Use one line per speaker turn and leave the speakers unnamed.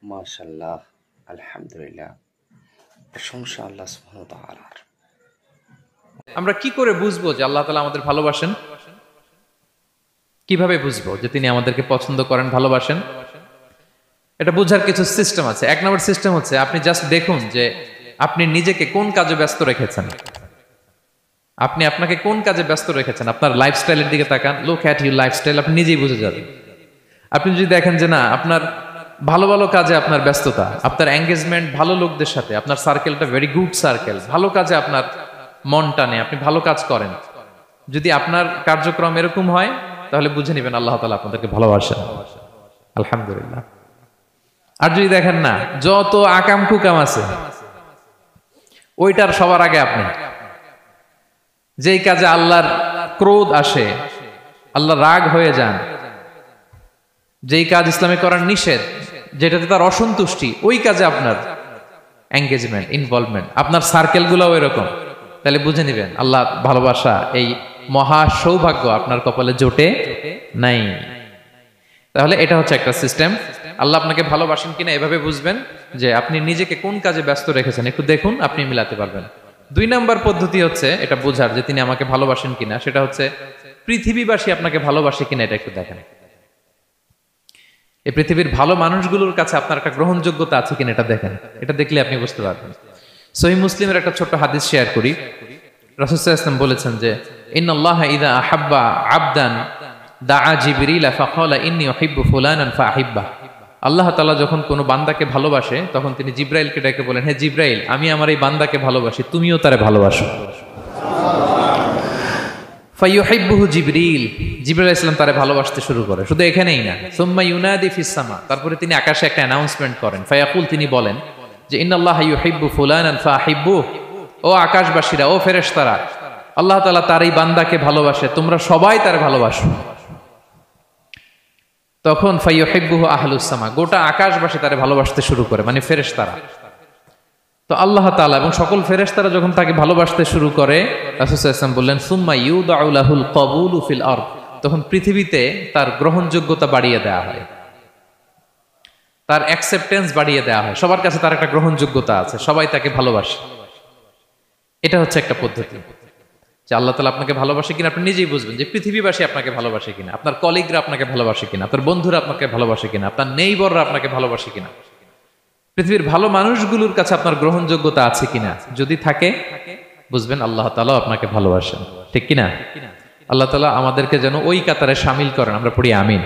মাশাআল্লাহ, আলহামদুলিল্লাহ, প্রশংসা আল্লাহ সুবহানাহু ওয়া তাআলার।
আমরা কি করে বুঝবো যে আল্লাহ তাআলা আমাদের ভালোবাসেন? কিভাবে বুঝবো যে তিনি আমাদেরকে পছন্দ করেন, ভালোবাসেন? এটা বোঝার কিছু সিস্টেম আছে। এক নম্বর সিস্টেম হচ্ছে আপনি জাস্ট দেখুন যে আপনি নিজেকে কোন কাজে ব্যস্ত রেখেছেন। আপনি আপনাকে কোন কাজে ব্যস্ত রেখেছেন, আপনার লাইফস্টাইলের দিকে তাকান। লুক অ্যাট ইউর লাইফস্টাইল, আপনি নিজেই বুঝে যাবেন। আপনি যদি দেখেন যে না, আপনার ভালো ভালো কাজে আপনার ব্যস্ততা, আপনার এঙ্গেজমেন্ট ভালো লোকদের সাথে, আপনার সার্কেলটা ভেরি গুড সার্কেল, ভালো কাজে আপনার মন টানে, আপনি ভালো কাজ করেন, যদি আপনার কার্যক্রম এরকম হয় তাহলে বুঝে নেবেন আল্লাহ তাআলা আপনাদেরকে ভালোবাসেন। আলহামদুলিল্লাহ। আর যদি দেখেন না, যত আকাম কুকাম আছে ওইটার সবার আগে আপনি, যেই কাজে আল্লাহর ক্রোধ আসে, আল্লাহ রাগ হয়ে যান, যেই কাজ ইসলামে করার নিষেধ, যেটাতে তার অসন্তুষ্টি, ওই কাজে আপনার এঙ্গেজমেন্ট, ইনভলভমেন্ট, আপনার সার্কেলগুলোও এরকম, তাহলে বুঝে নেবেন আল্লাহ ভালোবাসা, এই মহা সৌভাগ্য আপনার কপালে জোটে নাই। তাহলে এটা হচ্ছে একটা সিস্টেম। আল্লাহ আপনাকে ভালোবাসেন কিনা এভাবে বুঝবেন যে আপনি নিজেকে কোন কাজে ব্যস্ত রেখেছেন, একটু দেখুন, আপনি মিলাতে পারবেন। 2 নম্বর পদ্ধতি হচ্ছে এটা বোঝার যে তিনি আমাকে ভালোবাসেন কিনা, সেটা হচ্ছে পৃথিবীবাসী আপনাকে ভালোবাসে কিনা এটা একটু দেখেন। এই পৃথিবীর ভালো মানুষগুলোর কাছে আপনার একটা গ্রহণযোগ্যতা আছে কিনা এটা দেখেন। এটা দেখলে আপনি বুঝতে পারবেন। সহিহ মুসলিমের একটা ছোট্ট হাদিস শেয়ার করি। রাসূল সাল্লাল্লাহু আলাইহি ওয়াসাল্লাম বলেছেন যে ইন্নাল্লাহা ইযা আহাব্বা আবদান দাআ জিবরিল ফাকালা ইন্নী উহিব্বু ফুলানান ফাআহিব্বা। আল্লাহ তাআলা যখন কোনো বান্দাকে ভালোবাসে তখন তিনি জিবরাইলকে ডেকে বলেন, হে জিবরাইল, আমি আমার এই বান্দাকে ভালোবাসি, তুমিও তারে ভালোবাসো। ফায়ুহিব্বুহু জিবরিল, জিবরাইল আলাইহিস সালাম তারে ভালোবাসতে শুরু করে। শুধু এখানেই না, সুম্মা ইউনাদি ফিস সামা, তারপরে তিনি আকাশে একটা অ্যানাউন্সমেন্ট করেন। ফায়াকুল, তিনি বলেন যে ইন্নাল্লাহা ইউহিব্বু ফুলানান ফাআহিব্বু, ও আকাশবাসীরা, ও ফেরেশতারা, আল্লাহ তাআলা তার এই বান্দাকে ভালোবাসে, তোমরা সবাই তারে ভালোবাসো। তখন ফায়ুহিব্বুহু আহলুস সামা, গোটা আকাশবাসী তারে ভালোবাসতে শুরু করে, মানে ফেরেশতারা। তো আল্লাহ তাআলা এবং সকল ফেরেশতারা যখন তাকে ভালোবাসতে শুরু করে, রাসূল সাল্লাল্লাহু আলাইহি ওয়াসাল্লাম বললেন সুম্মা ইউদাউ লাহুল কবুলু ফিল আরদ, তখন পৃথিবীতে তার গ্রহণযোগ্যতা বাড়িয়ে দেওয়া হয়, তার অ্যাকসেপ্টেন্স বাড়িয়ে দেওয়া হয়। সবার কাছে তার একটা গ্রহণযোগ্যতা আছে, সবাই তাকে ভালোবাসে। এটা হচ্ছে একটা পদ্ধতি যে আল্লাহ তাআলা আপনাকে ভালোবাসে কিনা আপনি নিজেই বুঝবেন, যে পৃথিবীবাসী আপনাকে ভালোবাসে কিনা, আপনার কলিগরা আপনাকে ভালোবাসে কিনা, আপনার বন্ধুরা আপনাকে ভালোবাসে কিনা, আপনার নেইবররা আপনাকে ভালোবাসে কিনা, পৃথিবীর ভালো মানুষগুলোর কাছে আপনার গ্রহণযোগ্যতা আছে কিনা। যদি থাকে বুঝবেন আল্লাহ তাআলা আপনাকে ভালোবাসেন। ঠিক কিনা? আল্লাহ তাআলা আমাদেরকে যেন ওই কাতারে শামিল করেন। আমরা পড়ি আমিন।